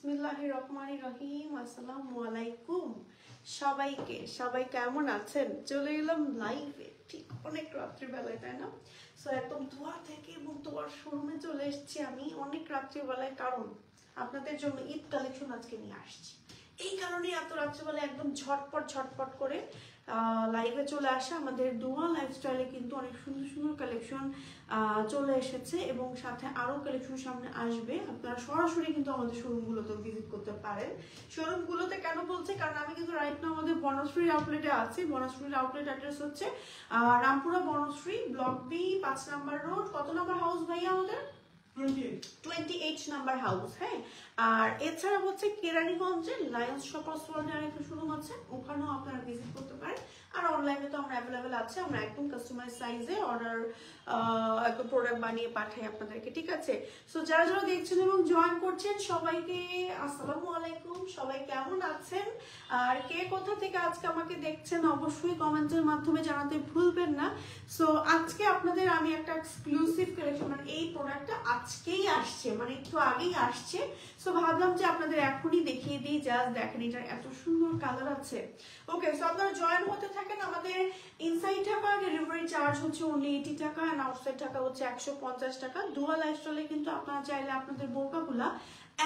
বিসমিল্লাহির রহমানির রহিম। আসসালামু আলাইকুম সবাইকে। সবাই কেমন আছেন? চলে এলাম লাইভে ঠিক অনেক রাত্রিবেলায়, তাই না? সো একদম দোয়া থেকে এবং দোয়ার শোরুমে চলে এসেছি আমি অনেক রাত্রিবেলায়, কারণ আপনাদের জন্য ঈদ কালেকশন আজকে নিয়ে আসছি। এই কারণে এত রাত্রিবেলায় একদম ঝটপট করে লাইভে চলে আসা। আমাদের দোয়া লাইফস্টাইলে কিন্তু অনেক সুন্দর সুন্দর কালেকশন চলে এসেছে এবং সাথে আরো কালেকশন সামনে আসবে। আপনারা সরাসরি কিন্তু আমাদের শোরুমগুলোতে ভিজিট করতে পারেন। শোরুমগুলোতে কেন বলছে, কারণ আমি কিন্তু রাইট নাও আমাদের বনশ্রী আউটলেটে আছি। বনশ্রী আউটলেট অ্যাড্রেস হচ্ছে Rampura Banasree, block B, 5 number road. কত নাম্বার হাউস ভাইয়া আমাদের? 28 নাম্বার হাউস। হ্যাঁ, আর এছাড়া হচ্ছে কেরানীগঞ্জে লায়ন্স শপার্স ওয়ার্ল্ডের আরেকটা শোরুম আছে, ওখানেও আপনারা ভিজিট করতে পারেন। আর অনলাইনে তো আমরা অ্যাভেলেবেল আছে, আমরা একদম কাস্টমাইজ সাইজে অর্ডার একদম প্রোডাক্ট বানিয়ে পাঠাই আপনাদেরকে, ঠিক আছে? সো যারা যারা দেখছেন এবং জয়েন করছেন সবাইকে আসসালামু আলাইকুম। সবাই কেমন আছেন আর কে কোথা থেকে আজকে আমাকে দেখছেন অবশ্যই কমেন্টের মাধ্যমে জানাতে ভুলবেন না। সো আজকে আপনাদের আমি একটা এক্সক্লুসিভ কালেকশন, মানে এই প্রোডাক্টটা আজকেই আসছে, মানে একটু আগেই আসছে। সো ভাবলাম যে আপনাদের এখনই দেখিয়ে দিই। জাস্ট দেখেন, এটার এত সুন্দর কালার আছে। ওকে, সো আপনারা জয়েন হতে থাকেন। আমাদের ইনসাইড ঢাকা ডেলিভারি চার্জ হচ্ছে অনলি 80 টাকা, এন্ড আউটসাইড ঢাকা হচ্ছে 150 টাকা। দুয়া লাইফস্টাইলে কিন্তু আপনারা চাইলে আপনাদের বোরকাগুলা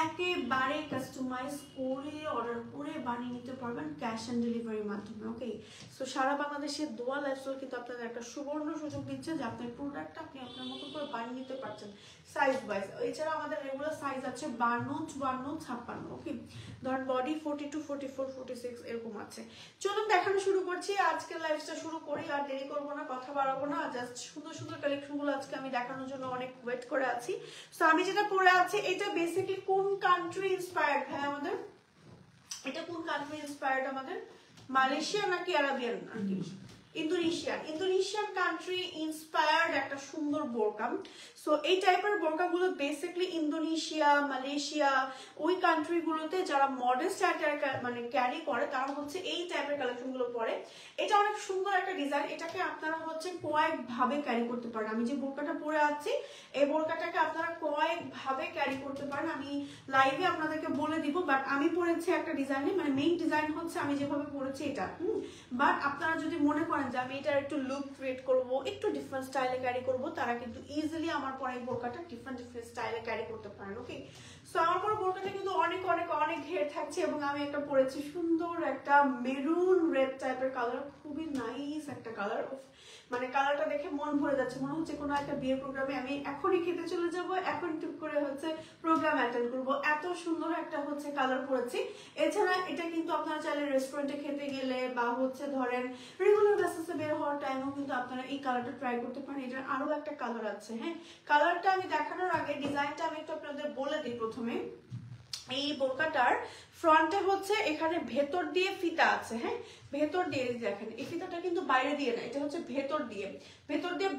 একেবারে কাস্টমাইজ করে অর্ডার করে বানিয়ে নিতে পারবেন ক্যাশ অন ডেলিভারির মাধ্যমে। ওকে, সো সারা বাংলাদেশের দোয়া লাইফস্টাইল কিন্তু আপনাদের একটা সুবর্ণ সুযোগ দিচ্ছে যে আপনার প্রোডাক্টটা আপনি আপনার মতো করে বানিয়ে নিতে পারছেন সাইজ ওয়াইজ। এছাড়া আমাদের রেগুলার সাইজ আছে 52, 54, 56। ওকে, ধরেন বডি 42, 44, 46 এরকম আছে। চলুন দেখানো শুরু করছি। আজকের লাইফটা শুরু করি, আর দেরি করবো না, কথা বাড়াবো না। জাস্ট সুন্দর সুন্দর কালেকশনগুলো আজকে আমি দেখানোর জন্য অনেক ওয়েট করে আছি। সো আমি যেটা পরে আছি এটা বেসিক্যালি কোন কান্ট্রি ইন্সপায়ার্ড? হ্যাঁ, আমাদের এটা কোন কান্ট্রি ইন্সপায়ার্ড? আমাদের মালয়েশিয়া নাকি আরাবিয়ান নাকি ইন্দোনেশিয়ান কান্ট্রি ইন্সপায়ার্ড একটা সুন্দর বোরকা। সো এই টাইপের বোরকাগুলো বেসিক্যালি ইন্দোনেশিয়া, মালয়েশিয়া ওই কান্ট্রিগুলোতে যারা মডেস্ট মানে ক্যারি করে তারা হচ্ছে এই টাইপের কালেকশনগুলো পরে। এটা অনেক সুন্দর একটা ডিজাইন। এটাকে আপনারা হচ্ছে কয়েকভাবে ক্যারি করতে পারেন। আমি যে বোরকাটা পরে আছি এই বোরকাটাকে আপনারা কয়েকভাবে ক্যারি করতে পারেন, আমি লাইভে আপনাদেরকে বলে দিব। বাট আমি পরেছি একটা ডিজাইনে, মানে মেইন ডিজাইন হচ্ছে আমি যেভাবে পরেছি এটা। বাট আপনারা যদি মনে করেন যে আমি এটার একটু লুক ক্রিয়েট করবো, একটু ডিফারেন্ট স্টাইলে ক্যারি করবো, তারা কিন্তু ইজিলি আমার পরে এই বোরকাটা ডিফারেন্ট স্টাইলে ক্যারি করতে পারেন। ওকে, সো আমার পরে বোরকাটা কিন্তু অনেক অনেক অনেক ঘের থাকছে এবং আমি একটা পরেছি সুন্দর একটা মেরুন রেড টাইপের কালার, খুবই নাইস একটা কালার। মানে কালারটা দেখে মন ভরে যাচ্ছে, মনে হচ্ছে কোনো একটা বিয়ের প্রোগ্রামে আমি এখনই খেতে চলে যাব, এখন টুক করে হচ্ছে প্রোগ্রাম অ্যাটেন্ড করবো। এত সুন্দর একটা হচ্ছে কালার পরেছি। এছাড়া এটা কিন্তু আপনারা চাইলে রেস্টুরেন্টে খেতে গেলে বা হচ্ছে ধরেন রেগুলার বেসিসে বের হওয়ার টাইমেও কিন্তু আপনারা এই কালারটা ট্রাই করতে পারেন। এটার আরো একটা কালার আছে। হ্যাঁ, কালারটা আমি দেখানোর আগে ডিজাইনটা আমি একটু আপনাদের বলে দিই প্রথমে। এই বোরকাটার ফ্রন্টে হচ্ছে এখানে ভেতর দিয়ে ফিতা আছে। হ্যাঁ, ভেতর দিয়ে দেখেন এই ফিতাটা কিন্তু বাইরে দিয়ে না, এটা হচ্ছে ভেতর দিয়ে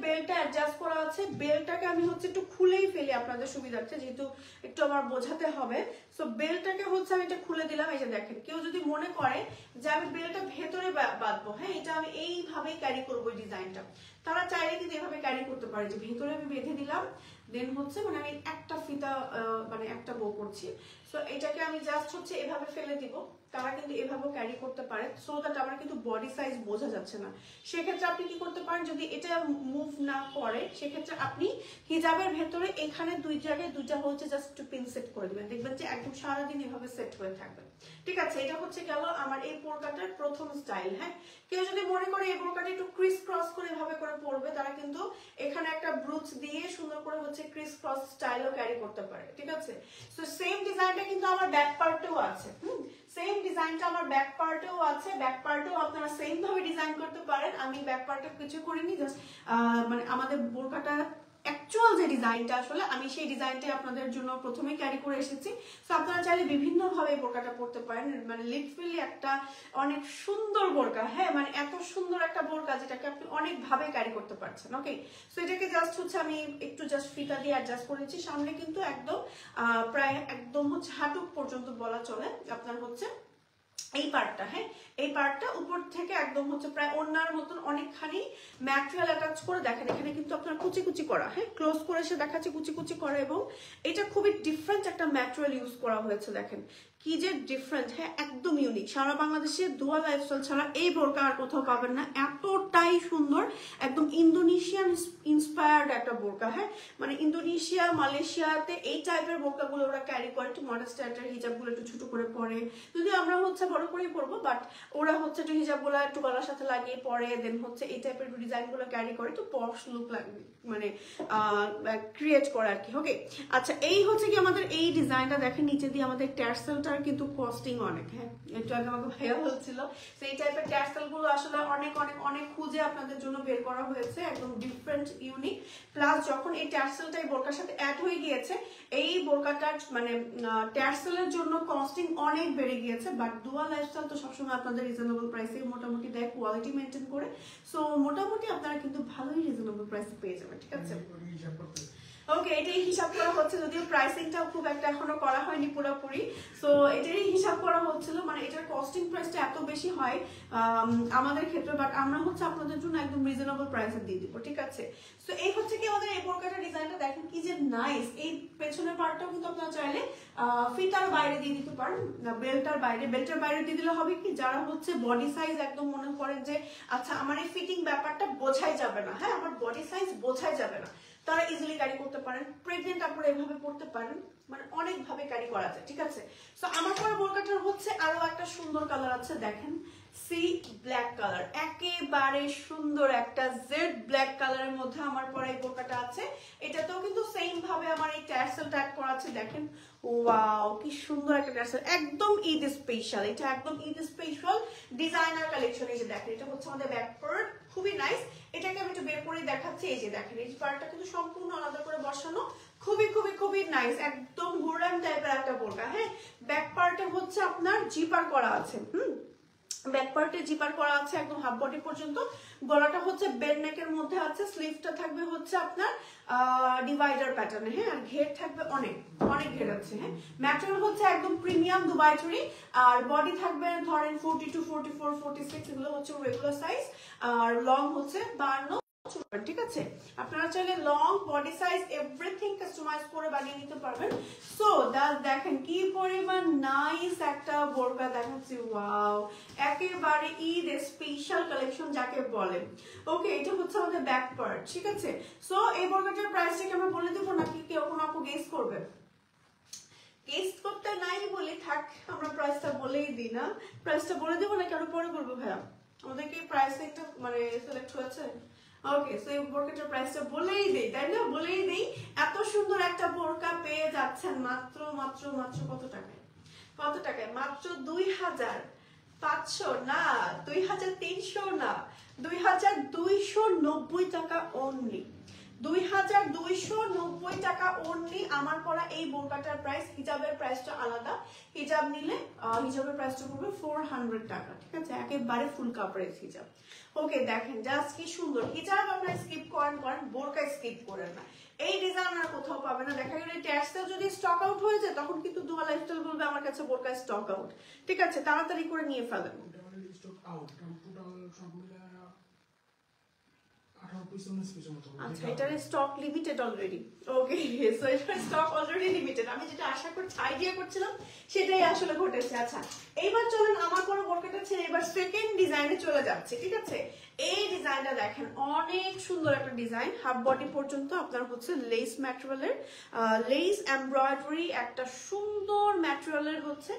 বেল্টটা অ্যাডজাস্ট করা আছে। বেল্টটাকে আমি হচ্ছে একটু খুলেই ফেলি আপনাদের সুবিধার্থে, যেহেতু একটু আমার বোঝাতে হবে। সো বেল্টটাকে হচ্ছে আমি এটা খুলে দিলাম। এই যে দেখেন, কেউ যদি মনে করে যে আমি বেল্টটা ভেতরে বাঁধবো, হ্যাঁ, এটা আমি এইভাবেই ক্যারি করবো এই ডিজাইনটা, তারা চাইলে কিন্তু এভাবে ক্যারি করতে পারে যে ভেতরে আমি বেঁধে দিলাম, দেন হচ্ছে মানে আমি একটা ফিতা মানে একটা বো করছি। সো এটাকে আমি জাস্ট হচ্ছে এভাবে ফেলে দিব, তারা কিন্তু এভাবেও ক্যারি করতে পারে। সো দ্যাট আমার কিন্তু বডি সাইজ বোঝা যাচ্ছে না। সেক্ষেত্রে আপনি কি করতে পারেন, যদি এটা মুভ না করে সেক্ষেত্রে আপনি হিজাবের ভেতরে এখানে দুই জায়গায় দুইটা হচ্ছে জাস্ট একটু পিন সেট করে দিবেন, দেখবেন যে একদম সারাদিন এভাবে সেট হয়ে থাকবে। ঠিক আছে, এটা হচ্ছে গেল আমার এই বোরকাটার প্রথম স্টাইল। হ্যাঁ, কেউ যদি মনে করে এই বোরকাটা একটু ক্রিস ক্রস করে এভাবে করে পরবে, তারা কিন্তু এখানে একটা ব্রুচ দিয়ে সুন্দর করে হচ্ছে ক্রিস ক্রস স্টাইলও ক্যারি করতে পারে। ঠিক আছে, সো সেম ডিজাইনটা কিন্তু আমার ব্যাক পার্টেও আছে। সেম ডিজাইনটা আমার ব্যাক পার্টেও আছে, ব্যাক পার্টেও আপনারা সেম ভাবে ডিজাইন করতে পারেন। আমি ব্যাক পার্টে কিছু করিনি, জাস্ট মানে আমাদের বোরকাটা অ্যাকচুয়াল যে ডিজাইনটা আসলে আমি সেই ডিজাইনটাই আপনাদের জন্য প্রথমে ক্যারি করে এসেছি। সো আপনারা চাইলে বিভিন্ন ভাবে বোরকাটা পরতে পারেন। মানে লিটারালি একটা অনেক সুন্দর বোরকা। হ্যাঁ, মানে এত সুন্দর একটা বোরকা যেটাকে আপনি অনেক ভাবে ক্যারি করতে পারছেন। ওকে, সো এটাকে জাস্ট হচ্ছে আমি একটু জাস্ট ফিতা দিয়ে অ্যাডজাস্ট করেছি। সামনে কিন্তু একদম প্রায় একদম হচ্ছে হাঁটুক পর্যন্ত বলা চলে আপনার হচ্ছে এই পার্টটা, হ্যাঁ এই পার্টটা উপর থেকে একদম হচ্ছে প্রায় ওড়নার মতন অনেকখানি ম্যাটেরিয়াল অ্যাটাচ করে দেখেন, এখানে কিন্তু আপনার কুচি কুচি করা, হ্যাঁ ক্লোজ করে সে দেখাচ্ছে কুচি কুচি করা, এবং এটা খুবই ডিফারেন্ট একটা ম্যাটেরিয়াল ইউজ করা হয়েছে। দেখেন কি যে ডিফারেন্ট, হ্যাঁ একদম ইউনিক। সারা বাংলাদেশে দুয়া লাইফস্টাইল ছাড়া এই বোরকা আর কোথাও পাবেন না, এতটাই সুন্দর, একদম ইন্দোনেশিয়ান ইন্সপায়ার্ড একটা বোরকা। হ্যাঁ মানে ইন্দোনেশিয়া মালয়েশিয়াতে এই টাইপের বোরকাগুলো ওরা ক্যারি করে, একটু মডার্ন স্ট্যান্ডার্ড, হিজাবগুলো একটু ছোট করে পরে, যদি আমরা হচ্ছে বড় করেই পরবো, বাট ওরা হচ্ছে একটু হিজাবগুলো একটু গলার সাথে লাগিয়ে পরে, দেন হচ্ছে এই টাইপের ডিজাইনগুলো ক্যারি করে, একটু পশ লুক লাগবে মানে ক্রিয়েট করে আর কি। ওকে আচ্ছা, এই হচ্ছে কি আমাদের এই ডিজাইনটা দেখেন, নিচে দিয়ে আমাদের ট্যাসেলটার কিন্তু কস্টিং অনেক, হ্যাঁ একটু আগে আমাকে ভাইয়া বলছিল সেই টাইপের ট্যাসেল গুলো আসলে অনেক অনেক অনেক খুঁজে আপনাদের জন্য বের করা হয়েছে, একদম ডিফারেন্ট ইউনিক। প্লাস যখন এই ট্যাসেলটা এই বোরকার সাথে অ্যাড হয়ে গিয়েছে, এই বোরকাটার মানে ট্যাসেলের জন্য কস্টিং অনেক বেড়ে গিয়েছে, বাট দুয়া লাইফস্টাইল তো সবসময় আপনাদের রিজনেবল প্রাইসে মোটামুটি দেয়, কোয়ালিটি মেনটেন করে, সো মোটামুটি আপনারা কিন্তু ভালোই রিজনেবল প্রাইসে পেয়ে যাবেন, ঠিক আছে। ওকে এটাই হিসাব করা হচ্ছে, যদিও প্রাইসিংটাও খুব একটা এখনো করা হয়নি পুরোপুরি, সো এটারই হিসাব করা হচ্ছিল, মানে এটার কস্টিং প্রাইসটা এত বেশি হয় আমাদের ক্ষেত্রে, বাট আমরা হচ্ছে আপনাদের জন্য একদম রিজনেবল প্রাইসে দিয়ে দিব, ঠিক আছে। সো এই হচ্ছে কি আমাদের এই বোরকাটার ডিজাইনটা দেখেন কি যে নাইস। এই পেছনের পার্টটাও কিন্তু আপনারা চাইলে ফিতার বাইরে দিয়ে দিতে পারেন, বেল্টের বাইরে দিয়ে দিলে হবে কি, যারা হচ্ছে বডি সাইজ একদম মনে করেন যে আচ্ছা আমার এই ফিটিং ব্যাপারটা বোঝাই যাবে না, হ্যাঁ আমার বডি সাইজ বোঝাই যাবে না, তারা ইজিলি ক্যারি করতে পারেন। প্রেগনেন্ট আপনারা এভাবে পড়তে পারেন, মানে অনেক ভাবে ক্যারি করা যায়, ঠিক আছে। সো আমার পরে বোরকাটার হচ্ছে আরো একটা সুন্দর কালার আছে, দেখেন সি ব্ল্যাক কালার, একেবারে সুন্দর একটা জেড ব্ল্যাক কালারের মধ্যে আমার পরে এই বোরকাটা আছে। এটাতেও কিন্তু সেম ভাবে আমার এই ট্যাসেল ট্যাগ করা আছে, দেখেন ওয়াও কি সুন্দর একটা ট্যাসেল, একদম ঈদ স্পেশাল, এটা একদম ঈদ স্পেশাল ডিজাইনার কালেকশন। এই যে দেখেন এটা হচ্ছে আমাদের ব্যাক পার্ট, খুবই নাইস। এটাকে আমি একটু বের করে দেখাচ্ছি, এই যে দেখেন এই পার্টটা কিন্তু সম্পূর্ণ আলাদা করে বসানো, খুবই খুবই খুবই নাইস, একদম হুরান টাইপের একটা বোরকা। হ্যাঁ ব্যাক পার্টে হচ্ছে আপনার জিপার করা আছে, ব্যাক পার্টে জিপার করা আছে একদম হাফ বডি পর্যন্ত, গলাটা হচ্ছে বেল নেকের মধ্যে আছে, স্লিভটা থাকবে হচ্ছে আপনার ডিভাইডার প্যাটার্নে, হ্যাঁ আর ঘের থাকবে অনেক অনেক ঘের আছে, হ্যাঁ ম্যাটেরিয়াল হচ্ছে একদম প্রিমিয়াম দুবাই চুরি, আর বডি থাকবে ধরেন 42, 44, 46, এগুলো হচ্ছে রেগুলার সাইজ, আর লং হচ্ছে 52, ঠিক আছে। আপনারা চাইলে long body size everything customize করে বানিয়ে নিতে পারবেন। সো দেখেন কি পরিমাণ নাইস একটা বোরকা দেখাচ্ছি, ওয়াও একেবারে ঈদ স্পেশাল কালেকশন যাকে বলে। ওকে এটা হচ্ছে আমাদের ব্যাক পার্ট, ঠিক আছে। সো এই বোরকাটার প্রাইসটা কি আমরা বলে দেবো নাকি কেউ কোনো আপু গেস করবে? গেস করতে নাই বলে থাক, আমরা প্রাইসটা বলেই দিই না, প্রাইসটা বলে দেবো নাকি আরো পরে বলবো ভাইয়া? আমাদের কি প্রাইস একটা মানে সিলেক্ট হয়েছে? ওকে সো এই বোরকাটার প্রাইসটা বলেই দেই, তাই না? বলেই দেই, এত সুন্দর একটা বোরকা পেয়ে যাচ্ছেন মাত্র মাত্র মাত্র কত টাকায়? কত টাকায়? মাত্র 2500 না, 2300 না, 2290 টাকা অনলি, 2290 টাকা অনলি আমার পরা এই বোরকাটার প্রাইস। হিজাবের প্রাইসটা আলাদা, হিজাব নিলে হিজাবের প্রাইসটা পড়বে 400 টাকা, ঠিক আছে, একেবারে ফুল কাভারেজ হিজাব। ওকে দেখেন জাস্ট কি সুন্দর, হিজাব আপনারা স্কিপ করেন, বোরকা স্কিপ করেন না, এই ডিজাইন আর কোথাও পাবে না। দেখা গেলে ট্যাক্সটা যদি স্টক আউট হয়ে যায় তখন কিন্তু দুয়া লাইফস্টাইল বলবে আমার কাছে বোরকা স্টক আউট, ঠিক আছে, তাড়াতাড়ি করে নিয়ে ফেলেন। আচ্ছা এটার stock limited already, okay so এটার স্টক অলরেডি লিমিটেড, আমি যেটা আশা করছি আইডিয়া করছিলাম সেটাই আসলে ঘটেছে। আচ্ছা এইবার চলেন আমার কোনো বোরকাটা ছেড়ে এবার সেকেন্ড ডিজাইনে চলে যাচ্ছে, ঠিক আছে। এই ডিজাইনটা দেখেন অনেক সুন্দর একটা ডিজাইন, হাফ বডি পর্যন্ত আপনার হচ্ছে লেস ম্যাটেরিয়ালের, লেস এমব্রয়ডারি একটা সুন্দর ম্যাটেরিয়ালের হচ্ছে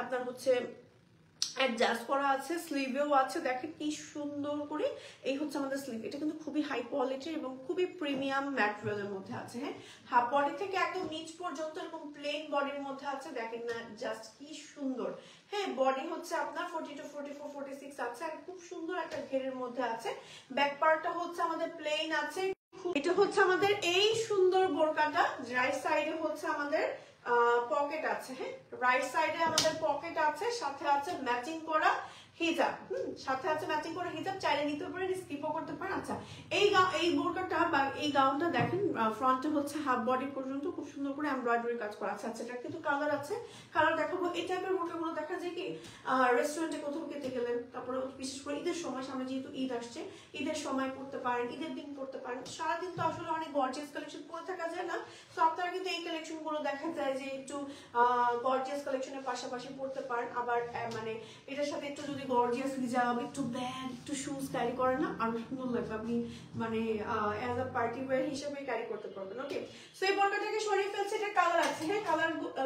আপনার হচ্ছে অ্যাডজাস্ট করা আছে, স্লিভেও আছে, দেখেন কি সুন্দর করে এই হচ্ছে আমাদের স্লিভ, এটা কিন্তু খুবই হাই কোয়ালিটির এবং খুবই প্রিমিয়াম ম্যাটেরিয়ালের মধ্যে আছে। হ্যাঁ হাফ বডি থেকে একদম নিচ পর্যন্ত এরকম প্লেন বডির মধ্যে আছে, দেখেন না জাস্ট কি সুন্দর। হ্যাঁ বডি হচ্ছে আপনার 42, 44, 46 আছে, আর খুব সুন্দর একটা ঘেরের মধ্যে আছে। ব্যাক পার্টটা হচ্ছে আমাদের প্লেন আছে। এটা হচ্ছে আমাদের এই সুন্দর বোরকাটা, রাইট সাইডে হচ্ছে আমাদের পকেট আছে, হ্যাঁ রাইট সাইডে আমাদের পকেট আছে, সাথে আছে ম্যাচিং করা হিজাব, সাথে আছে ম্যাচিং করে হিজাব, চাইলে নিতে পারেন, স্কিপও করতে পারেন। আচ্ছা এই বোরকাটা বা এই গাউনটা দেখেন ফ্রন্টে হচ্ছে হাফ বডি পর্যন্ত খুব সুন্দর করে এমব্রয়ডারি কাজ করা আছে। আচ্ছা এটা কিন্তু কালার আছে, কালার দেখাবো। এই টাইপের বোরকাগুলো দেখা যায় কি রেস্টুরেন্টে কোথাও খেতে গেলেন, তারপরে বিশেষ করে ঈদের সময়, সামনে যেহেতু ঈদ আসছে, ঈদের সময় পড়তে পারেন, ঈদের দিন পড়তে পারেন। সারাদিন তো আসলে অনেক গর্জিয়াস কালেকশন পরে থাকা যায় না, তো আপনারা কিন্তু এই কালেকশন গুলো দেখা যায় যে একটু গর্জিয়াস কালেকশনের পাশাপাশি পড়তে পারেন। আবার মানে এটার সাথে একটু যদি গর্জিয়াস হিজাব, একটু ব্যাগ, একটু শুজ ক্যারি করেন না, আরো সুন্দর লাগবে। আপনি মানে অ্যাজ আ পার্টি ওয়্যার হিসেবে ক্যারি করতে পারবেন। ওকে, সো এই বোরকাটাকে সরিয়ে ফেলছে, এটা কালার আছে, হ্যাঁ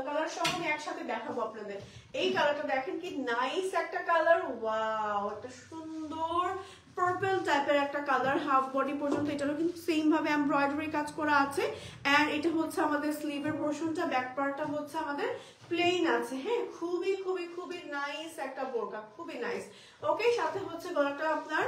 কালার সহ আমি একসাথে দেখাবো আপনাদের। এই কালারটা দেখেন কি নাইস একটা কালার, ওয়াও একটা সুন্দর পার্পল টাইপের একটা কালার, হাফ বডি পর্যন্ত এটারও কিন্তু সেম ভাবে এমব্রয়ডারি কাজ করা আছে। এন্ড এটা হচ্ছে আমাদের স্লিভের পোরশনটা, ব্যাক পার্টটা হচ্ছে আমাদের প্লেন আছে, হ্যাঁ খুবই খুবই খুবই নাইস একটা বোরকা, খুবই নাইস। ওকে, সাথে হচ্ছে গলাটা আপনার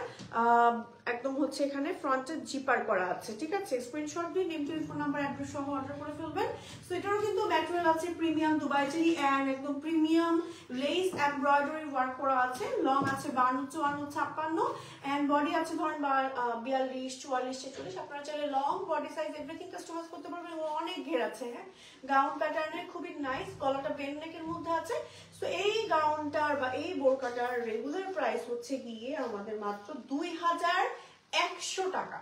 একদম হচ্ছে এখানে ফ্রন্টে জিপার করা আছে, ঠিক আছে। স্ক্রিনশট দিয়ে নেম, টেলিফোন নাম্বার, অ্যাড্রেস সহ অর্ডার করে ফেলবেন। সো এটারও কিন্তু ম্যাটেরিয়াল আছে প্রিমিয়াম দুবাই চেরি এন্ড একদম প্রিমিয়াম লেস এমব্রয়ডারি ওয়ার্ক করা আছে। লং আছে 52, 54, 56 এন্ড বডি আছে ধরেন 42, 44, 46। আপনারা চাইলে long body size everything customize করতে পারবেন। অনেক ঘের আছে, হ্যাঁ গাউন প্যাটার্নের, খুবই নাইস। গলাটা বেন নেকের মধ্যে আছে। সো এই গাউনটার বা এই বোরকাটার রেগুলার প্রাইস হচ্ছে গিয়ে আমাদের মাত্র 2100 টাকা,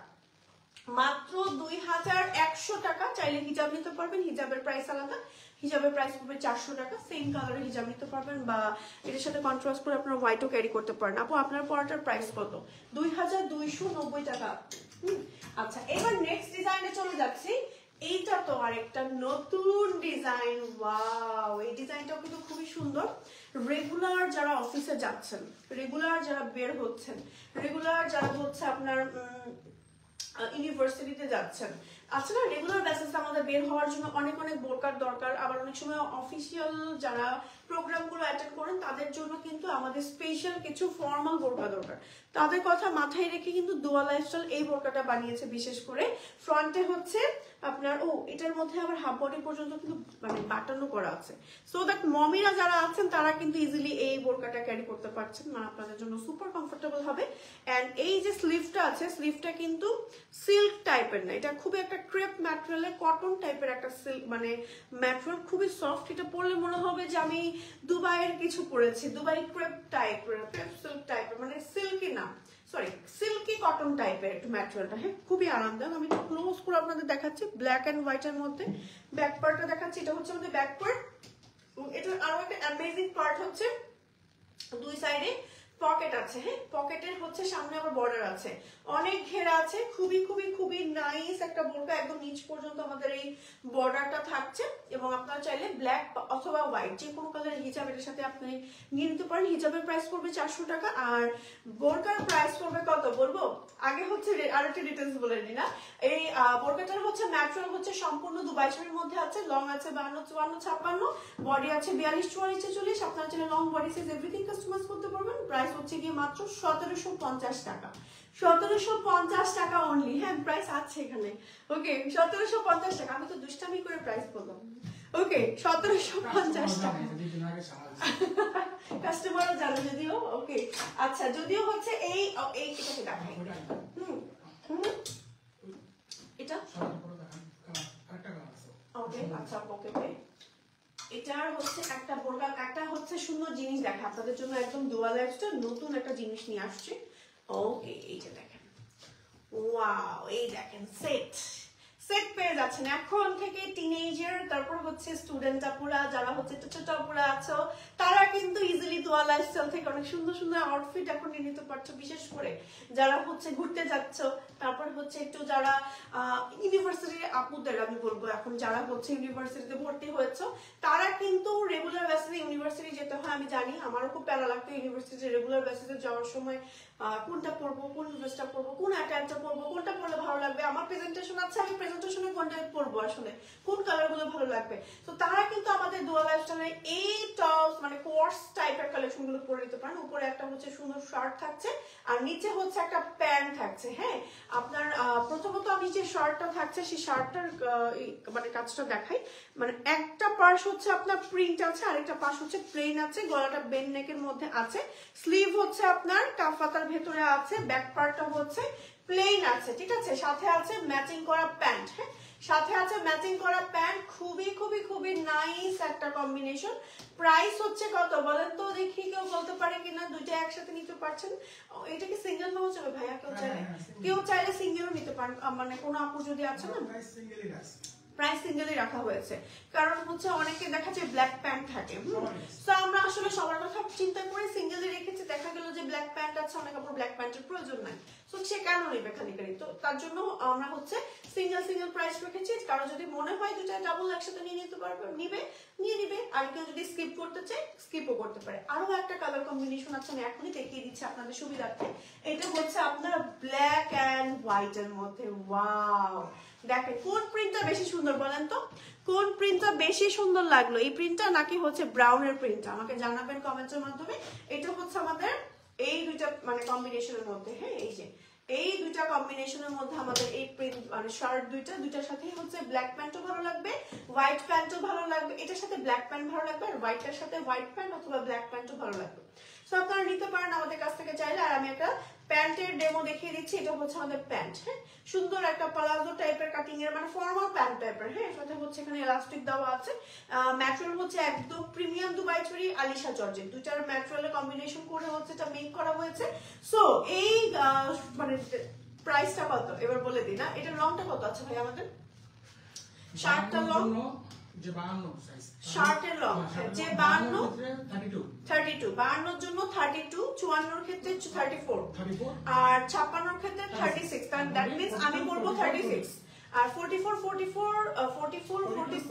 মাত্র 2100 টাকা। চাইলে হিজাব নিতে পারবেন, হিজাবের প্রাইস আলাদা, হিজাবের প্রাইস পড়বে 400 টাকা। সেম কালারের হিজাব নিতে পারবেন বা এটার সাথে কন্ট্রাস্ট করে আপনারা হোয়াইটও ক্যারি করতে পারেন। আপু আপনার পরাটার প্রাইস কত? 2290 টাকা। আচ্ছা এবার নেক্সট ডিজাইনে চলে যাচ্ছি। এইটা তো আরেকটা নতুন ডিজাইন, ওয়াও এই ডিজাইনটাও কিন্তু খুবই সুন্দর। রেগুলার যারা অফিসে যাচ্ছেন, রেগুলার যারা বের হচ্ছেন, রেগুলার যারা হচ্ছে আপনার ইউনিভার্সিটিতে যাচ্ছেন, আচ্ছা না রেগুলার বেসিসে আমাদের বের হওয়ার জন্য অনেক অনেক বোরকার দরকার। আবার অনেক সময় অফিসিয়াল যারা প্রোগ্রামগুলো অ্যাটেন্ড করেন তাদের জন্য কিন্তু আমাদের স্পেশাল কিছু ফর্মাল বোরকা দরকার। তাদের কথা মাথায় রেখে কিন্তু দোয়া লাইফস্টাইল এই বোরকাটা বানিয়েছে। বিশেষ করে ফ্রন্টে হচ্ছে আপনার এটার মধ্যে আবার হাফ বডি পর্যন্ত কিন্তু মানে বাটানো করা আছে, সো দ্যাট মমিরা যারা আছেন তারা কিন্তু ইজিলি এই বোরকাটা ক্যারি করতে পারছেন, মানে আপনাদের জন্য সুপার কমফোর্টেবল হবে। এন্ড এই যে স্লিভটা আছে, স্লিভটা কিন্তু সিল্ক টাইপের না, এটা খুবই একটা ক্রেপ ম্যাটেরিয়ালের, কটন টাইপের একটা সিল্ক মানে ম্যাটেরিয়াল, খুবই সফট। এটা পরলে মনে হবে যে আমি দুবাইয়ের কিছু পরেছি, দুবাই ক্রেপ টাইপের, ক্রেপ সিল্ক টাইপের, মানে সিল্কি না সরি সিল্কি কটন টাইপের একটু ম্যাটেরিয়ালটা, হ্যাঁ খুবই আরামদায়ক। আমি একটু ক্লোজ করে আপনাদের দেখাচ্ছি, ব্ল্যাক এন্ড হোয়াইট এর মধ্যে ব্যাক পার্টটা দেখাচ্ছি। এটা হচ্ছে আমাদের ব্যাক পার্ট। এটার আরো একটা অ্যামেজিং পার্ট হচ্ছে দুই সাইডে পকেট আছে, হ্যাঁ পকেটের হচ্ছে সামনে আবার বর্ডার আছে, অনেক ঘেরা আছে, খুবই খুবই খুবই নাইস একটা বোরকা। একদম নিচ পর্যন্ত আমাদের এই বর্ডারটা থাকছে এবং আপনারা চাইলে ব্ল্যাক অথবা হোয়াইট যে কোনো কালারের হিজাব এটার সাথে আপনি নিয়ে নিতে পারেন। হিজাবের প্রাইস পড়বে 400 টাকা আর বোরকার প্রাইস পড়বে কত বলবো, আগে হচ্ছে আর একটা ডিটেলস বলে দিই না। এই বোরকাটার হচ্ছে ম্যাটেরিয়াল হচ্ছে সম্পূর্ণ দুবাই চেরির মধ্যে আছে, লং আছে 52, 54, 56, বডি আছে 42, 44, 46। আপনারা চাইলে long body size everything customize করতে পারবেন। প্রাইস হচ্ছে গিয়ে মাত্র 1750 টাকা, 1750 টাকা অনলি, হ্যাঁ প্রাইস আছে এখানে। ওকে 1750 টাকা, আমি তো দুষ্টামি করে প্রাইস বললাম। ওকে 1750 টাকা, কাস্টমারও জানে যদিও। ওকে আচ্ছা যদিও হচ্ছে এই এটাকে দেখাই, এটা ওকে আচ্ছা ওকে এটার হচ্ছে একটা বোরকা, একটা হচ্ছে সুন্দর জিনিস দেখা আপনাদের জন্য, একদম দুয়া লাইফস্টাইল নতুন একটা জিনিস নিয়ে আসছে। ওকে এইটা দেখেন, ওয়াও এই দেখেন সেট সেট পেয়ে যাচ্ছেন এখন থেকে। টিনেজার তারপর হচ্ছে স্টুডেন্ট আপুরা যারা হচ্ছে ছোট আপুরা আছো তারা কিন্তু ইজিলি দোয়া লাইফস্টাইল থেকে অনেক সুন্দর সুন্দর আউটফিট এখন নিয়ে নিতে পারছো। বিশেষ করে যারা হচ্ছে ঘুরতে যাচ্ছ, তারপর হচ্ছে একটু যারা ইউনিভার্সিটির আপুদের আমি বলবো, এখন যারা হচ্ছে ইউনিভার্সিটিতে ভর্তি হয়েছে তারা কিন্তু রেগুলার বেসিসে ইউনিভার্সিটি যেতে হয়। আমি জানি আমারও খুব প্যারা লাগতো ইউনিভার্সিটি রেগুলার বেসিসে যাওয়ার সময় কোনটা পরবো, কোন ড্রেসটা পরবো, কোন অ্যাটাচটা পরবো, কোনটা পরলে ভালো লাগবে, আমার প্রেজেন্টেশন আছে, আমি প্রেজেন্টেশনে কোনটা পরবো, আসলে কোন কালারগুলো ভালো লাগবে। তো তারা কিন্তু আমাদের দুয়া লাইফস্টাইলে এই টপস মানে কোর্স টাইপের কালেকশনগুলো পরে নিতে পারেন। উপরে একটা হচ্ছে সুন্দর শার্ট থাকছে আর নিচে হচ্ছে একটা প্যান্ট থাকছে। হ্যাঁ, আপনার প্রথমত আমি যে শার্টটা থাকছে সেই শার্টটার মানে কাজটা দেখাই। মানে একটা পাশ হচ্ছে আপনার প্রিন্ট আছে, আরেকটা পাশ হচ্ছে প্লেন আছে, গলাটা বেন নেকের মধ্যে আছে, স্লিভ হচ্ছে আপনার কাফাতার ভেতরে আছে, ব্যাক পার্টটা হচ্ছে প্লেন আছে, ঠিক আছে। সাথে আছে ম্যাচিং করা প্যান্ট। হ্যাঁ, সাথে আছে ম্যাচিং করা প্যান্ট, খুবই খুবই খুবই নাইস একটা কম্বিনেশন। প্রাইস হচ্ছে কত বলেন তো দেখি, কেউ বলতে পারে কিনা? দুইটা একসাথে নিতে পারছেন। এটা কি সিঙ্গেল নেওয়া যাবে ভাইয়া? কেউ চাইলে সিঙ্গেলও নিতে পারেন, মানে কোনো আপু যদি আছে না, প্রাইস সিঙ্গেলই রাখা হয়েছে। কারণ হচ্ছে অনেকে দেখা যায় ব্ল্যাক প্যান্ট থাকে, তো আমরা আসলে সবার কথা চিন্তা করে সিঙ্গেলই রেখেছি। দেখা গেল যে ব্ল্যাক প্যান্ট আছে, অনেক আপনার ব্ল্যাক প্যান্টের প্রয়োজন নাই, তো সে কেন নেবে খালি খালি? তো তার জন্য আমরা হচ্ছে সিঙ্গেল সিঙ্গেল প্রাইস রেখেছি। কারো যদি মনে হয় দুটা ডাবল একসাথে নিয়ে নিতে পারবে, নিয়ে নিবে। আর কেউ যদি স্কিপ করতে চায় স্কিপও করতে পারে। আরো একটা কালার কম্বিনেশন আছে, আমি এখনই দেখিয়ে দিচ্ছি আপনাদের সুবিধার্থে। এটা হচ্ছে আপনার ব্ল্যাক অ্যান্ড হোয়াইট এর মধ্যে। ওয়াও, দেখেন কোন প্রিন্টটা বেশি সুন্দর বলেন তো, কোন প্রিন্টটা বেশি সুন্দর লাগলো? এই প্রিন্টটা নাকি হচ্ছে ব্রাউনের প্রিন্টটা? আমাকে জানাবেন কমেন্টের মাধ্যমে। এটা হচ্ছে আমাদের এই দুইটা মানে কম্বিনেশনের মধ্যে। হ্যাঁ, এই যে এই দুইটা কম্বিনেশনের মধ্যে আমাদের এই প্রিন্ট মানে শার্ট দুইটার সাথে হচ্ছে ব্ল্যাক প্যান্টও ভালো লাগবে, হোয়াইট প্যান্টও ভালো লাগবে। এটার সাথে ব্ল্যাক প্যান্ট ভালো লাগবে, আর হোয়াইটের সাথে হোয়াইট প্যান্ট অথবা ব্ল্যাক প্যান্টও ভালো লাগবে। সো আপনারা নিতে পারেন আমাদের কাছ থেকে চাইলে। আর আমি একটা প্যান্টের ডেমো দেখিয়ে দিচ্ছি। এটা হচ্ছে আমাদের প্যান্ট। হ্যাঁ, সুন্দর একটা প্লাজো টাইপের কাটিং এর মানে ফর্মাল প্যান্ট টাইপের। হ্যাঁ, সাথে হচ্ছে এখানে এলাস্টিক দেওয়া আছে। ম্যাটেরিয়াল হচ্ছে একদম প্রিমিয়াম দুবাই চুরি আলিশা জর্জেট, দুইটার ম্যাটেরিয়ালের কম্বিনেশন করে হচ্ছে এটা মেক করা হয়েছে। সো এই মানে প্রাইসটা কত এবার বলে দিই না। এটার লংটা কত আছে ভাই আমাদের? শার্টটা লং যে 52 সাইজ, শার্টের লং যে 52 32 52 জন্য 32, 54 এর ক্ষেত্রে 34 আর 56 এর ক্ষেত্রে 36। কারণ দ্যাট মিন্স আমি বলবো 36 আর 44 44 44 46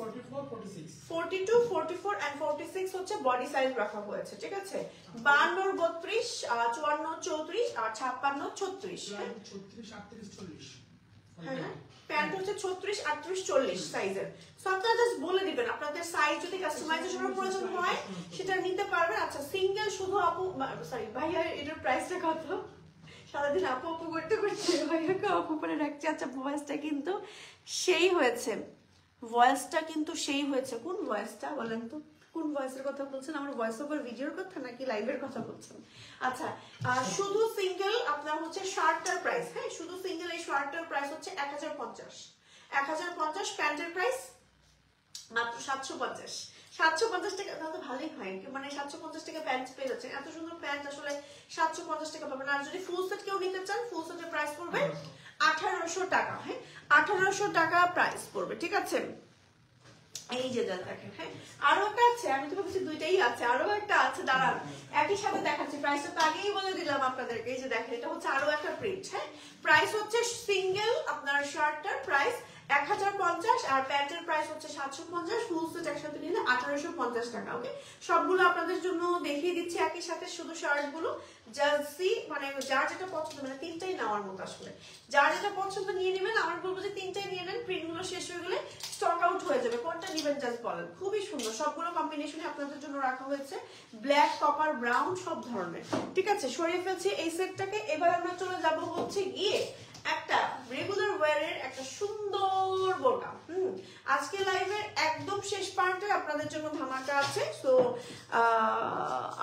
42 44 এন্ড 46 হচ্ছে বডি সাইজ রাখা হয়েছে, ঠিক আছে। 52 32 54 34 আর 56 36। 36 38 40। হ্যাঁ, প্যান্ট হচ্ছে 36 38 40 সাইজের। সো আপনারা জাস্ট বলে দিবেন আপনাদের সাইজ যদি কাস্টমাইজেশনের প্রয়োজন হয় সেটা নিতে পারবেন। আচ্ছা, সিঙ্গেল শুধু আপু সরি ভাইয়া, এটার প্রাইসটা কত? সারাদিন আপু আপু করতে করতে ভাইয়াকে আপু করে রাখছি। আচ্ছা, ভয়েসটা কিন্তু সেই হয়েছে, ভয়েসটা কিন্তু সেই হয়েছে। কোন ভয়েসটা বলেন তো, কোন ভয়েসের কথা বলছেন? আমার ভয়েস ওভার ভিডিওর কথা নাকি লাইভের কথা বলছেন? আচ্ছা, শুধু সিঙ্গেল আপনার হচ্ছে শার্টটার প্রাইস। হ্যাঁ, শুধু সিঙ্গেল এই শার্টটার প্রাইস হচ্ছে 1050। 1050 প্যান্টের প্রাইস মাত্র 750। 750 টাকা, তাহলে তো ভালোই হয়। মানে 750 টাকা প্যান্ট পেয়ে যাচ্ছে। এত সুন্দর প্যান্ট আসলে 750 টাকা পাবেন। আর যদি ফুল সেট কেউ নিতে চান, ফুল সেটের প্রাইস পড়বে 1800 টাকা। হ্যাঁ, 1800 টাকা প্রাইস পড়বে, ঠিক আছে। এই যে দেখেন, হ্যাঁ আরো একটা আছে, আমি তো ভাবছি দুইটাই আছে, আরো একটা আছে, দাঁড়ান একই সাথে দেখাচ্ছি। প্রাইসটা তো আগেই বলে দিলাম আপনাদেরকে। এই যে দেখেন, এটা হচ্ছে আরো একটা প্রিন্ট। হ্যাঁ, প্রাইস হচ্ছে সিঙ্গেল আপনার শার্টটার প্রাইস 1050 আর প্যান্টের প্রাইস হচ্ছে 750। ফুল সেট একসাথে নিলে 1850 টাকা। ওকে, সবগুলো আপনাদের জন্য দেখিয়ে দিচ্ছি একই সাথে। শুধু শার্ট গুলো জার্সি মানে যার যেটা পছন্দ, মানে তিনটাই নেওয়ার মতো আসলে, যার যেটা পছন্দ নিয়ে নেবেন। আমার বলবো যে তিনটাই নিয়ে নেন, প্রিন্ট গুলো শেষ হয়ে গেলে স্টক আউট হয়ে যাবে। কোনটা নেবেন জাস্ট বলেন। খুবই সুন্দর, সবগুলো কম্বিনেশনে আপনাদের জন্য রাখা হয়েছে, ব্ল্যাক, কপার, ব্রাউন সব ধরনের, ঠিক আছে। সরিয়ে ফেলছি এই সেটটাকে। এবার আমরা চলে যাব হচ্ছে গিয়ে একটা রেগুলার ওয়্যারের একটা সুন্দর বোরকা। আজকে লাইভের একদম শেষ পার্টে আপনাদের জন্য ধামাকা আছে। সো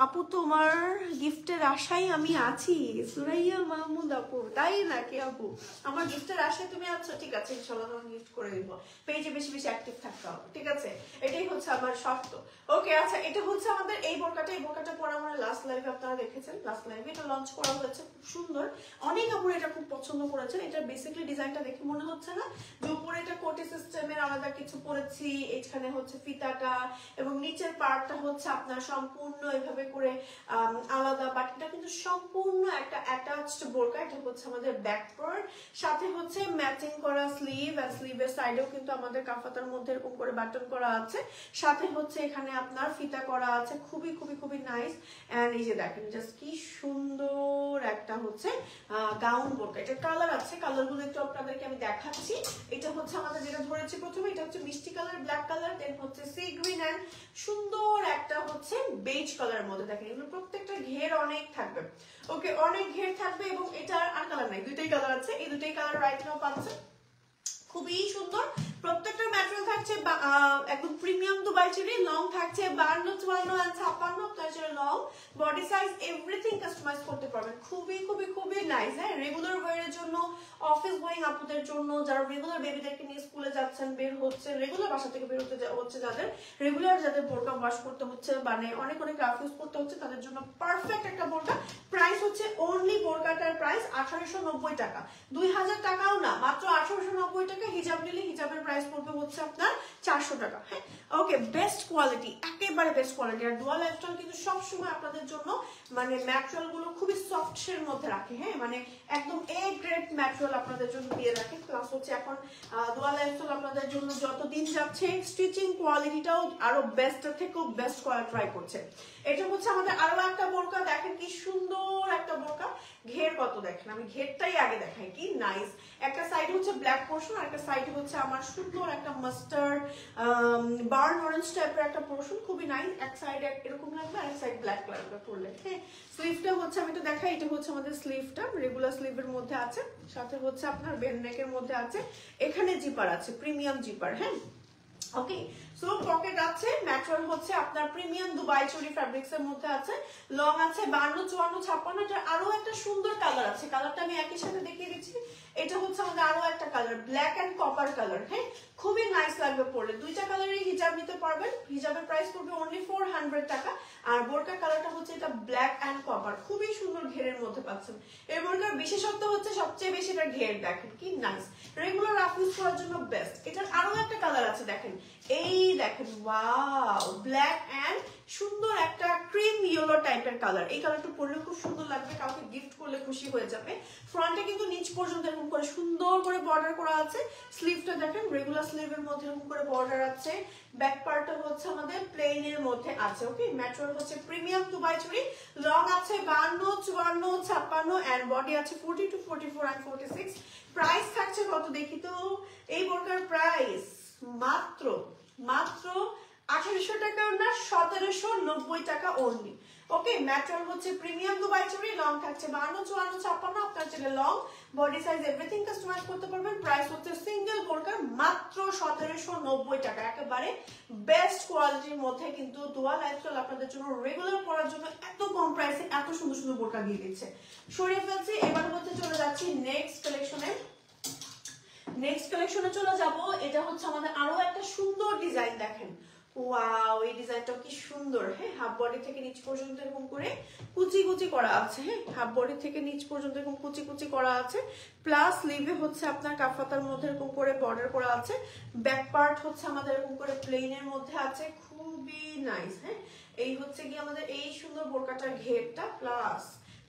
আপু তোমার গিফটের আশায় আমি আছি, সুরাইয়া মাহমুদ আপু, তাই নাকি আপু? আমার গিফটের আশায় তুমি আছো? ঠিক আছে, ইনশাআল্লাহ তোমাকে গিফট করে দিব। পেজে বেশি বেশি অ্যাক্টিভ থাকতে হবে, ঠিক আছে। এটাই হচ্ছে আমার শর্ত। ওকে, আচ্ছা, এটা হচ্ছে আমাদের এই বোরকাটা। এই বোরকাটা পরে আমরা লাস্ট লাইভে আপনারা দেখেছেন, লাস্ট লাইভে এটা লঞ্চ করা হয়েছে। খুব সুন্দর, অনেক আপুরা এটা খুব পছন্দ করেছেন। এটা বেসিক্যালি ডিজাইনটা দেখে মনে হচ্ছে না যে উপরে এটা কোটি সিস্টেমের আলাদা কিছু পরেছি, এখানে হচ্ছে ফিতাটা এবং নিচের পার্টটা হচ্ছে আপনার সম্পূর্ণ এভাবে করে আলাদা, বাট এটা কিন্তু সম্পূর্ণ একটা অ্যাটাচড বোরকা। এটা হচ্ছে আমাদের ব্যাক পার্ট, সাথে হচ্ছে ম্যাচিং করা স্লিভ, আর স্লিভের সাইডেও কিন্তু আমাদের কাফাতার মধ্যে এরকম করে বাটন করা আছে, সাথে হচ্ছে এখানে আপনার ফিতা করা আছে, খুবই খুবই খুবই নাইস। এন্ড এই যে দেখেন জাস্ট কি সুন্দর একটা হচ্ছে গাউন বোরকা। এটা কালার আছে, কালারগুলো একটু আপনাদেরকে আমি দেখাচ্ছি। এটা হচ্ছে আমাদের যেটা ধরেছি প্রথমে, এটা হচ্ছে মিষ্টি কালার, ব্ল্যাক কালার, দেন হচ্ছে সি গ্রিন এন্ড সুন্দর একটা হচ্ছে বেজ কালারের মধ্যে। দেখেন এগুলো প্রত্যেকটা ঘের অনেক থাকবে, ওকে, অনেক ঘের থাকবে। এবং এটা আর কালার নাই, দুইটাই কালার আছে, এই দুইটাই কালার রাইট নাও পাচ্ছেন, খুবই সুন্দর। প্রত্যেকটা ম্যাটেরিয়াল থাকছে একদম প্রিমিয়াম দুবাই চেরি, লং থাকছে 52, 54 আর 56 আপনার জন্য long, body size everything customize করতে পারবেন। খুবই খুবই খুবই নাইস। হ্যাঁ, রেগুলার ওয়্যারের জন্য, অফিস গোয়িং আপুদের জন্য, যারা রেগুলার বেবিদেরকে নিয়ে স্কুলে যাচ্ছেন, বের হচ্ছে, রেগুলার বাসা থেকে বের হচ্ছে, যাদের রেগুলার যাদের বোরকা ওয়াশ করতে হচ্ছে, মানে অনেক অনেক রাফ ইউজ করতে হচ্ছে, তাদের জন্য পারফেক্ট একটা বোরকা। প্রাইস হচ্ছে অনলি বোরকাটার প্রাইস 1890 টাকা, 2000 টাকাও না, মাত্র 1890 টাকা। হিজাব নিলে হিজাবের প্রাইস পড়বে হচ্ছে আপনার 400 টাকা। হ্যাঁ, ওকে, বেস্ট কোয়ালিটি, একেবারে বেস্ট কোয়ালিটি। আর ডুয়াল লাইফস্টাইল কিন্তু সবসময় আপনাদের জন্য মানে ম্যাটেরিয়াল গুলো খুবই সফট এর মধ্যে রাখে। হ্যাঁ, মানে একদম এ গ্রেড ম্যাটেরিয়াল আপনাদের জন্য দিয়ে রাখে। প্লাস হচ্ছে এখন ডুয়াল লাইফস্টাইল আপনাদের জন্য যত দিন যাচ্ছে স্টিচিং কোয়ালিটিটাও আরো বেস্টের থেকেও বেস্ট করা ট্রাই করছে। এটা হচ্ছে আমাদের আরো একটা বোরকা, দেখেন কি সুন্দর একটা বোরকা। ঘের কত দেখেন, আমি ঘেরটাই আগে দেখাই, কি নাইস। একটা সাইড হচ্ছে ব্ল্যাক পোর্শন, আর একটা সাইড হচ্ছে আমার সুন্দর একটা মাস্টার্ড বার্ন অরেঞ্জ টাইপের একটা পোর্শন, খুবই নাইস। এক সাইড এরকম লাগবে, আর এক সাইড ব্ল্যাক কালার করলে। হ্যাঁ, স্লিভটা হচ্ছে আমি তো দেখাই, এটা হচ্ছে আমাদের স্লিভটা, রেগুলার স্লিভের মধ্যে আছে, সাথে হচ্ছে আপনার বেল নেকের মধ্যে আছে, এখানে জিপার আছে, প্রিমিয়াম জিপার। হ্যাঁ, ওকে, সো পকেট আছে, ম্যাটেরিয়াল হচ্ছে আপনার প্রিমিয়াম দুবাই চুরি ফ্যাব্রিক্স এর মধ্যে আছে, লং আছে 52, 54, 56। এটা আরো একটা সুন্দর কালার আছে, কালারটা আমি একই সাথে দেখিয়ে দিচ্ছি। এটা হচ্ছে আমাদের আরো একটা colour, black and copper colour. হ্যাঁ, খুবই নাইস লাগবে পরলে, দুইটা কালারের হিজাব নিতে পারবেন। হিজাবের প্রাইস পড়বে অনলি 400 টাকা। আর বোরকা কালারটা হচ্ছে এটা ব্ল্যাক এন্ড কপার, খুবই সুন্দর ঘেরের মধ্যে পাচ্ছেন। এই বোরকার বিশেষত্ব হচ্ছে সবচেয়ে বেশি এটা ঘের, দেখেন কি নাইস, রেগুলার রাফ ইউজ করার জন্য বেস্ট। এটার আরো একটা কালার আছে, দেখেন, এই দেখেন, ওয়াও, ব্ল্যাক এন্ড সুন্দর একটা ক্রিম ইয়েলো টাইপের কালার। এই কালারটা পরলে খুব সুন্দর লাগবে, কাউকে গিফট করলে খুশি হয়ে যাবে। ফ্রন্টে কিন্তু নিচ পর্যন্ত এরকম করে সুন্দর করে বর্ডার করা আছে। স্লিভটা দেখেন রেগুলার স্লিভের মধ্যে এরকম করে বর্ডার আছে। ব্যাক পার্টটা হচ্ছে আমাদের প্লেন এর মধ্যে আছে। ওকে, ম্যাটেরিয়াল হচ্ছে প্রিমিয়াম দুবাই চুরি, লং আছে 52, 54, 56 এন্ড বডি আছে 42, 44 এন্ড 46। প্রাইস থাকছে কত দেখি তো, এই বোরকার প্রাইস মাত্র 1800 টাকা না, 1790 টাকা অনলি। ওকে, ম্যাটেরিয়াল হচ্ছে প্রিমিয়াম দুবাই চুরি, লং থাকছে 52, 54, 56। আপনার ছেলে long, body size everything customize করতে পারবেন। প্রাইস হচ্ছে সিঙ্গেল বোরকার মাত্র 1790 টাকা, একেবারে বেস্ট কোয়ালিটির মধ্যে। কিন্তু দুয়া লাইফস্টাইল আপনাদের জন্য রেগুলার পরার জন্য এত কম প্রাইসে এত সুন্দর সুন্দর বোরকা দিয়ে দিচ্ছে। সরিয়ে ফেলছি, এবার হচ্ছে চলে যাচ্ছি নেক্সট কালেকশনে। নেক্সট কালেকশনে চলে যাব। এটা হচ্ছে আমাদের আরো একটা সুন্দর ডিজাইন, দেখেন, ওয়াও, এই ডিজাইনটা কি সুন্দর। হ্যাঁ, হাফ বডি থেকে নিচ পর্যন্ত এরকম করে কুচি কুচি করা আছে। হ্যাঁ, হাফ বডি থেকে নিচ পর্যন্ত এরকম কুচি কুচি করা আছে, প্লাস স্লিভে হচ্ছে আপনার কাফাতার মধ্যে এরকম করে বর্ডার করা আছে। ব্যাক পার্ট হচ্ছে আমাদের এরকম করে প্লেনের মধ্যে আছে, খুবই নাইস। হ্যাঁ, এই হচ্ছে কি আমাদের এই সুন্দর বোরকাটার ঘেরটা, প্লাস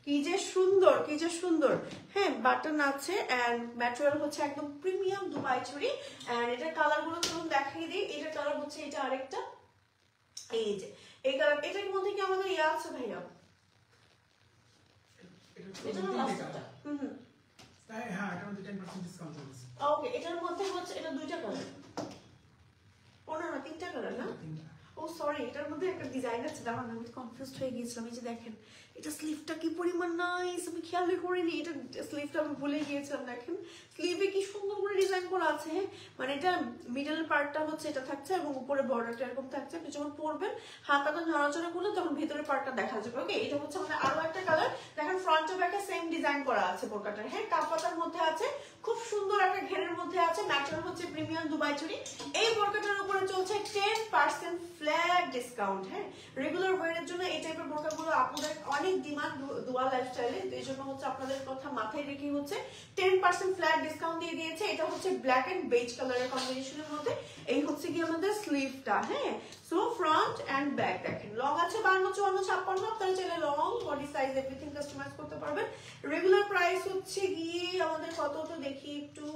কি যে সুন্দর, কি যে সুন্দর। হ্যাঁ, বাটন আছে এন্ড ম্যাটেরিয়াল হচ্ছে একদম প্রিমিয়াম দুবাই চুরি। এন্ড এটার কালার গুলো চলুন দেখিয়ে দিই। এটার কালার হচ্ছে এটা আরেকটা, এই যে এই কালার। এটার মধ্যে কি আমাদের ইয়া আছে ভাইয়া? এটা না লাস্টটা। হ্যাঁ, এটার মধ্যে 10% ডিসকাউন্ট আছে। ওকে, এটার মধ্যে হচ্ছে এটা দুইটা কালার, না তিনটা কালার না? ও সরি, এটার মধ্যে একটা ডিজাইন আছে, দাঁড়ান আমি কনফিউজড হয়ে গিয়েছিলাম। এই যে দেখেন, এটা স্লিভটা কি পরিমাণ নাইস, আমি খেয়ালই করিনি। এটা স্লিভটা আমি ভুলে গিয়েছিলাম। দেখেন স্লিভে কি সুন্দর করে ডিজাইন করা আছে। হ্যাঁ, মানে এটা মিডল পার্টটা হচ্ছে এটা থাকছে এবং উপরে বর্ডারটা এরকম থাকছে। আপনি যখন পরবেন হাতাটা নড়াচড়া করলে তখন ভিতরের পার্টটা দেখা যাবে। ওকে, এটা হচ্ছে আমাদের আরো একটা কালার। দেখেন ফ্রন্ট অফ একটা সেম ডিজাইন করা আছে বোরকাটার। হ্যাঁ, কাফাতার মধ্যে আছে, খুব সুন্দর একটা ঘেরের মধ্যে আছে। ম্যাটেরিয়াল হচ্ছে প্রিমিয়াম দুবাই চুরি। এই বোরকাটার উপরে চলছে 10% ফ্ল্যাগ ডিসকাউন্ট। হ্যাঁ, রেগুলার ওয়্যারের জন্য এই টাইপের বোরকাগুলো আপনাদের অনেক ডিমান্ড দুয়া লাইফস্টাইলে, এই জন্য হচ্ছে আপনাদের কথা মাথায় রেখে হচ্ছে 10% ফ্ল্যাট ডিসকাউন্ট দিয়ে দিয়েছে। এটা হচ্ছে ব্ল্যাক এন্ড বেজ কালারের কম্বিনেশনের মধ্যে। এই হচ্ছে কি আমাদের স্লিভটা। হ্যাঁ, সো ফ্রন্ট এন্ড ব্যাক দেখেন, লং আছে 52, 54, 56, আপনারা চাইলে long body size everything customize করতে পারবেন। রেগুলার প্রাইস হচ্ছে গিয়ে আমাদের কত তো দেখি একটু,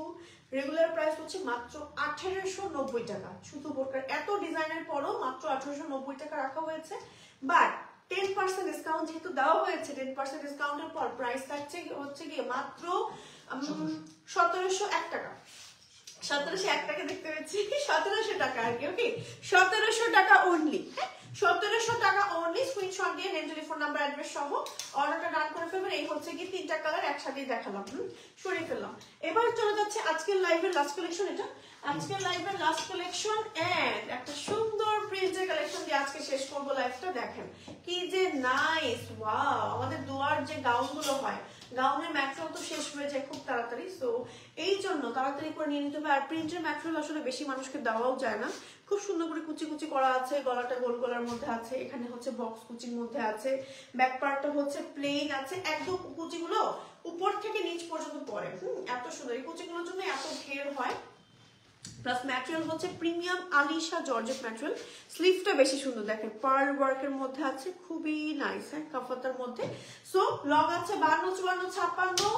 রেগুলার প্রাইস হচ্ছে মাত্র 1890 টাকা। শুধু বোরকার এত ডিজাইনের পরও মাত্র 1890 টাকা রাখা হয়েছে। বাট 10% ডিসকাউন্ট যেহেতু দেওয়া হয়েছে, 10% ডিসকাউন্টের পর প্রাইস থাকছে হচ্ছে গিয়ে মাত্র 1701 টাকা। 1701 টাকা দেখতে পাচ্ছি, 1700 টাকা আর কি। ওকে, 1700 টাকা অনলি। হ্যাঁ, 1700 টাকা অনলি। স্ক্রিনশট দিয়ে নেম, টেলিফোন নাম্বার, অ্যাড্রেস সহ অর্ডারটা ডান করে ফেলবেন। এই হচ্ছে কি 3টা কালার একসাথেই দেখালাম, সরিয়ে ফেললাম। এবার চলে যাচ্ছে আজকের লাইভের লাস্ট কালেকশন। এটা আজকের লাইভের লাস্ট কালেকশন এন্ড একটা সুন্দর প্রিন্টের কালেকশন দিয়ে আজকে শেষ করব লাইভটা। দেখেন কি যে নাইস, ওয়াও। আমাদের দুয়ার যে গাউনগুলো হয়, গাউনের ম্যাটেরিয়াল তো শেষ হয়ে যায় খুব তাড়াতাড়ি, সো এই জন্য তাড়াতাড়ি করে নিয়ে নিতে হবে। আর প্রিন্টের ম্যাটেরিয়াল আসলে বেশি মানুষকে দেওয়াও যায় না। খুব সুন্দর করে কুচি কুচি করা আছে, গলাটা গোল গলার মধ্যে আছে, এখানে হচ্ছে বক্স কুচির মধ্যে আছে, ব্যাক পার্টটা হচ্ছে প্লেন আছে। একদম কুচিগুলো উপর থেকে নিচ পর্যন্ত পড়ে, এত সুন্দর। এই কুচিগুলোর জন্য এত ঘের হয়। প্লাস ম্যাটেরিয়াল হচ্ছে প্রিমিয়াম আলিশা জর্জেট ম্যাটেরিয়াল। স্লিভটা বেশি সুন্দর, দেখেন পার্ল ওয়ার্কের মধ্যে আছে, খুবই নাইস। হ্যাঁ, কাফাতার মধ্যে। সো লং আছে 52, 54, 56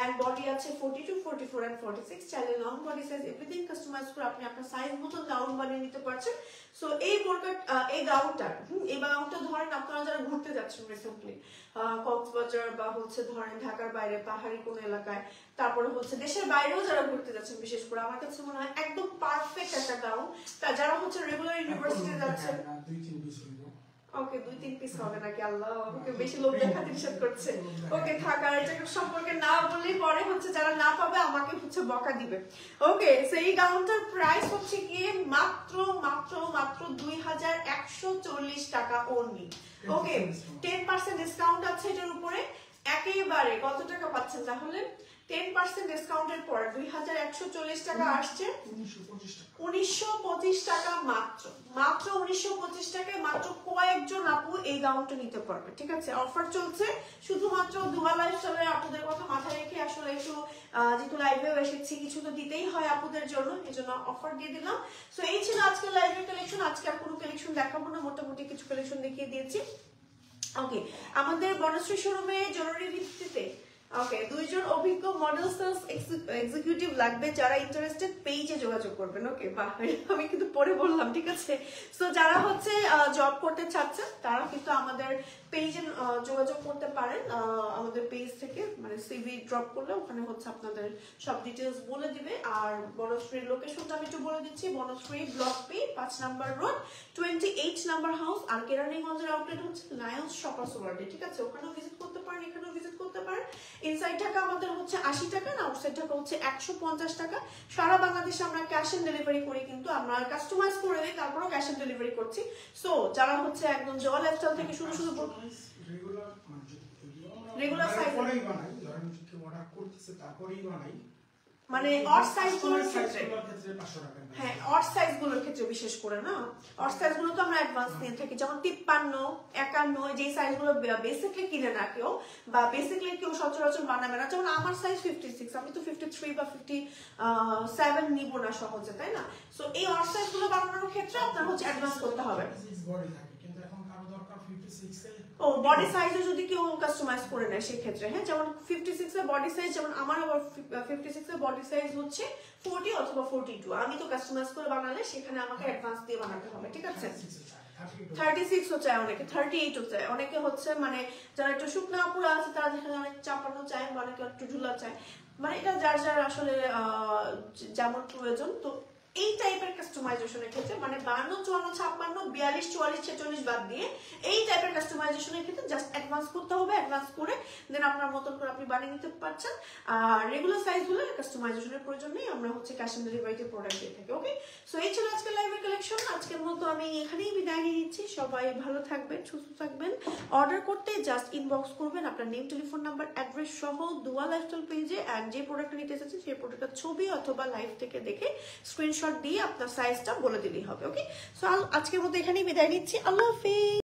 এন্ড বডি আছে 42, 44 এন্ড 46। চাইলে long body size everything customize করে আপনি আপনার সাইজ মতো গাউন বানিয়ে নিতে পারছেন। সো এই বোরকা, এই গাউনটা ধরেন আপনারা যারা ঘুরতে যাচ্ছেন রিসেন্টলি কক্সবাজার বা হচ্ছে ধরেন ঢাকার বাইরে পাহাড়ি কোন এলাকায়, তারপরে হচ্ছে দেশের বাইরেও যারা ঘুরতে যাচ্ছেন, বিশেষ করে আমার কাছে মনে হয় একদম পারফেক্ট একটা গাউন। যারা হচ্ছে রেগুলার ইউনিভার্সিটিতে যাচ্ছেন, ওকে 2-3 পিস হবে নাকি? আল্লাহ, ওকে বেশি লোক দেখাতে নিষেধ করছে। ওকে থাকার এটা সম্পর্কে না বললেই পরে হচ্ছে যারা না পাবে আমাকে হচ্ছে বকা দিবে। ওকে, সেই গাউনটার প্রাইস হচ্ছে গিয়ে মাত্র মাত্র মাত্র 2140 টাকা অনলি। ওকে, 10% ডিসকাউন্ট আছে এটার উপরে। একেবারে কত টাকা পাচ্ছেন তাহলে? 10% ডিসকাউন্টের পর 2140 টাকা আসছে 1925 টাকা। মাত্র 1925 টাকায় মাত্র কয়েকজন আপু এই গাউনটা নিতে পারবে। ঠিক আছে, অফার চলছে শুধুমাত্র দুয়া লাইফস্টাইলের আপুদের কথা মাথায় রেখে। আসলে একটু যেহেতু লাইভেও এসেছি, কিছু তো দিতেই হয় আপুদের জন্য, এই জন্য অফার দিয়ে দিলাম। সো এই ছিল আজকের লাইভের কালেকশন। আজকে আর কোনো কালেকশন দেখাবো না, মোটামুটি কিছু কালেকশন দেখিয়ে দিয়েছি। ওকে, আমাদের বনশ্রী শোরুমে জরুরি ভিত্তিতে ওকে 2জন অভিজ্ঞ মডেল সেলস এক্সিকিউটিভ লাগবে, যারা ইন্টারেস্টেড পেজে যোগাযোগ করবেন। ওকে, বাহ, আমি কিন্তু পরে বললাম। ঠিক আছে, সো যারা হচ্ছে জব করতে চাচ্ছেন তারা কিন্তু আমাদের পেজে যোগাযোগ করতে পারেন। আমাদের পেজ থেকে মানে সিভি ড্রপ করলে ওখানে হচ্ছে আপনাদের সব ডিটেলস বলে দিবে। আর বনশ্রীর লোকেশনটা আমি একটু বলে দিচ্ছি। Banasree block B 5 number road 28 number house. আর কেরানীগঞ্জের আউটলেট হচ্ছে লায়ন্স শপার্স ওয়ার্ল্ডে। ঠিক আছে, ওখানেও ভিজিট করতে পারেন, এখানেও ভিজিট করতে পারেন। ইনসাইড ঢাকা আমাদের হচ্ছে 80 টাকা, না আউটসাইড ঢাকা হচ্ছে 150 টাকা। সারা বাংলাদেশে আমরা ক্যাশ অন ডেলিভারি করি, কিন্তু আমরা কাস্টমাইজ করে দিই, তারপরেও ক্যাশ অন ডেলিভারি করছি। সো যারা হচ্ছে একদম জল লাইফস্টাইল থেকে শুধু রেগুলার সাইজ বানাই, ধরেন কি অর্ডার করতেছে তারপরেই বানাই, মানে অড সাইজগুলোর ক্ষেত্রে, 500 টাকা। হ্যাঁ, অড সাইজগুলোর ক্ষেত্রে বিশেষ করে না, অড সাইজগুলো তো আমরা অ্যাডভান্স নিয়ে থাকি। যেমন 53, 51 যে সাইজগুলো বেসিকলি কিনে না কেউ, বা বেসিকলি কেউ সচরাচর বানাবে না। যেমন আমার সাইজ 56, আমি তো 53 বা 57 নিব না সহজে, তাই না? সো এই অড সাইজগুলো বানানোর ক্ষেত্রে আপনার হচ্ছে অ্যাডভান্স করতে হবে। ও বডি সাইজও যদি কেউ কাস্টমাইজ করে নেয় সেক্ষেত্রে, হ্যাঁ, যেমন 56 এর বডি সাইজ, যেমন আমার 56 এর বডি সাইজ হচ্ছে 40 অথবা 42, আমি তো কাস্টমাইজ করে বানালে সেখানে আমাকে অ্যাডভান্স দিয়ে বানাতে হবে। ঠিক আছে, 36 ও চায় অনেকে, 38 ও চায় অনেকে, হচ্ছে মানে যারা একটু শুকনা পুরা আছে তারা যেখানে অনেক চাপানো চায়, অনেকে একটু ঝুলা চায়, মানে এটা যার যার আসলে যেমন প্রয়োজন। তো এই টাইপের কাস্টমাইজেশনের ক্ষেত্রে মানে 52, 54, 56, 42, 44, 46 বাদ দিয়ে এই টাইপের কাস্টমাইজেশনের ক্ষেত্রে জাস্ট অ্যাডভান্স করতে হবে। অ্যাডভান্স করে দেন আপনার মতন করে আপনি বানিয়ে নিতে পারছেন। আর রেগুলার সাইজগুলো কাস্টমাইজেশনের প্রয়োজন নেই, আমরা হচ্ছে ক্যাশ অন ডেলিভারিতে প্রোডাক্ট দিয়ে থাকি। ওকে, সো এই ছিল আজকের লাইভের কালেকশন। আজকের মতো আমি এখানেই বিদায় নিয়ে নিচ্ছি। দিচ্ছি। সবাই ভালো থাকবেন, সুস্থ থাকবেন। অর্ডার করতে জাস্ট ইনবক্স করবেন আপনার নেম, টেলিফোন নাম্বার, অ্যাড্রেস সহ দুয়া লাইফস্টাইল পেজে, অ্যান্ড যে প্রোডাক্টটা নিতে চাচ্ছেন সেই প্রোডাক্টের ছবি অথবা লাইভ থেকে দেখে স্ক্রিনশট দিয়ে আপনার সাইজটা বলে দিলেই হবে। ওকে, সো আজকের মতো এখানেই বিদায় নিচ্ছি। আল্লাহ হাফিজ।